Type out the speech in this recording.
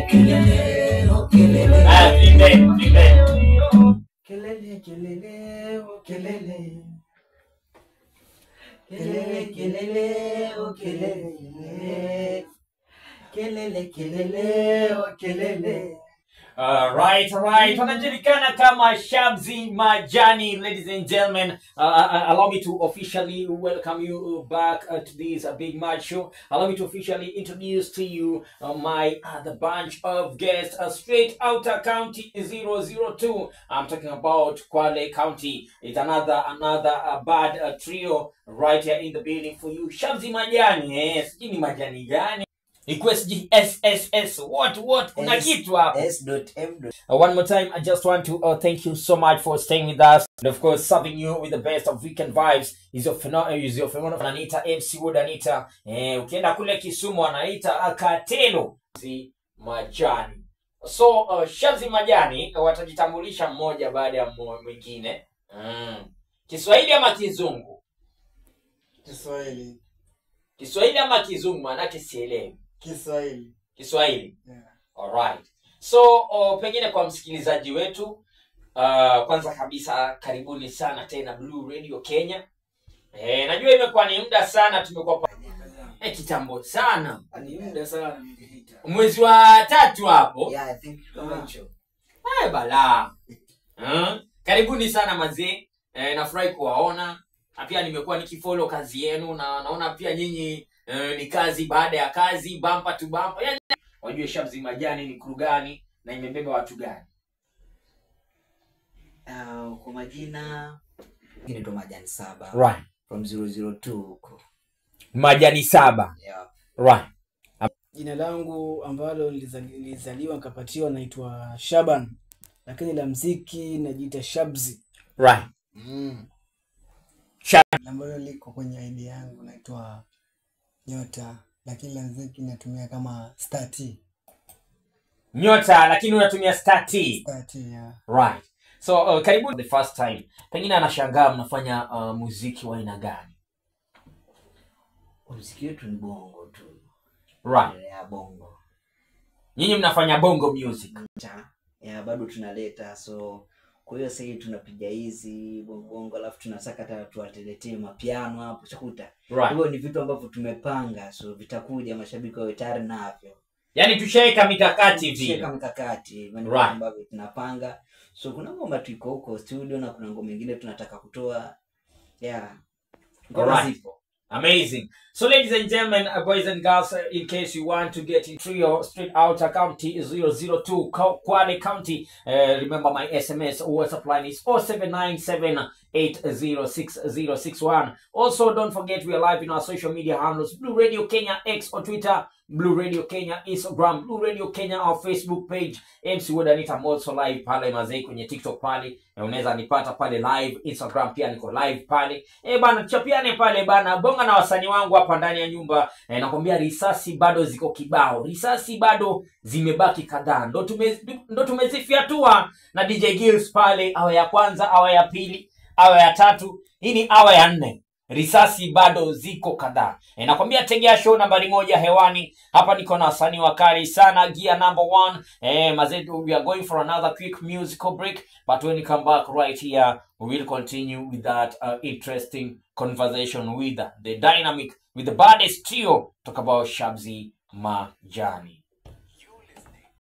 kelele, oh kelele. Kelele, kelele, oh kelele. Kelele, kelele, oh kelele. Kelele, kelele, oh kelele. Right. Wanajulikana kama Shabzi Majani, ladies and gentlemen. Allow me to officially welcome you back to this big match show. Allow me to officially introduce to you my other bunch of guests, straight outer county 002. I'm talking about Kwale County. It's another bad trio right here in the building for you. Shabzi Majani, sijui ni majani gani? Request SSS. What? Kuna kitu hapo. S.M. One more time, I just want to thank you so much for staying with us. And of course, serving you with the best of weekend vibes is your phenomenal Anita MC Wood Anita. Ukienda kule Kisumu anaita Akatelo Shabzi Majani. So Shabzi Majani watajitambulisha mmoja baada ya mwingine. Kiswahili ama Kizungu? Kiswahili ama Kizungu, manake sielewi. Kiswahili. Yeah. All right. So pengine kwa msikilizaji wetu, kwanza kabisa karibuni sana tena Blue Radio Kenya. Najua imekuwa ni muda sana tumekuwa kitambo sana. Ni muda sana. Mwezi wa 3 hapo. Yeah, I think kama hicho. Bala. Karibuni sana mazee. Nafurahi kuwaona. Na pia nimekuwa nikifollow kazi yenu na naona pia nyinyi ni kazi baada ya kazi, bumper to bumper. Yaani wajue Shabzi Majani ni crew gani na imebeba watu gani? Kwa majina inaitwa Majani 7. Right. From 002 huko. Majani 7. Yeah. Right. Jina langu ambalo nilizaliwa nikapatiwa naitwa Shaban, lakini la muziki najiita Shabzi. Right. Ambalo liko kwenye ID yangu naitwa Nyota, lakini la muziki natumia kama Star T. Nyota lakini unatumia Star T. Star T, yeah. Right. So karibu the first time. Pengine anashangaa mnafanya muziki wa aina gani? Muziki wetu ni bongo tu. Right. Ya bongo. Nyinyi mnafanya bongo music. Ya bado tunaleta, so kwa hiyo sasa tunapiga hizi bongo alafu tunasaka hata tuwateletee mapiano hapo chakuta. Right. Hivyo ni vitu ambavyo tumepanga, so vitakuja mashabiki wa tayari navyo. Yaani tushaeka mikakati vile. Tushaeka mikakati, Right. ambavyo tunapanga. So kuna ngoma tuko huko studio na kuna ngoma nyingine tunataka kutoa. Yeah. Ngoma zipo. Amazing. So ladies and gentlemen, boys and girls, in case you want to get in trio straight outer county 002 Kwale County, remember my SMS WhatsApp line is 0797806061. Also, don't forget we are live in our social media handles: Blue Radio Kenya X on Twitter, Blue Radio Kenya Instagram, Blue Radio Kenya our Facebook page. MC Wood Anita, I'm also live pale mazei kwenye TikTok pale. Unaweza nipata pale live, Instagram pia niko live pale. Bana chapiane pale bana, bonga na wasanii wangu hapa ndani ya nyumba. Nakwambia risasi bado ziko kibao. Risasi bado zimebaki kadhaa. Ndo tumezifiatua na DJ Gills pale, awa ya kwanza, awa ya pili, awa ya tatu. Hii ni awa ya 4. Risasi bado ziko kadhaa. Nakwambia tegea show nambari 1 hewani. Hapa niko na wasanii wakali sana, gear number 1. Mazetu, we are going for another quick musical break, but when we come back right here, we will continue with that interesting conversation with the dynamic, with the baddest trio, talk about Shabzi Majani.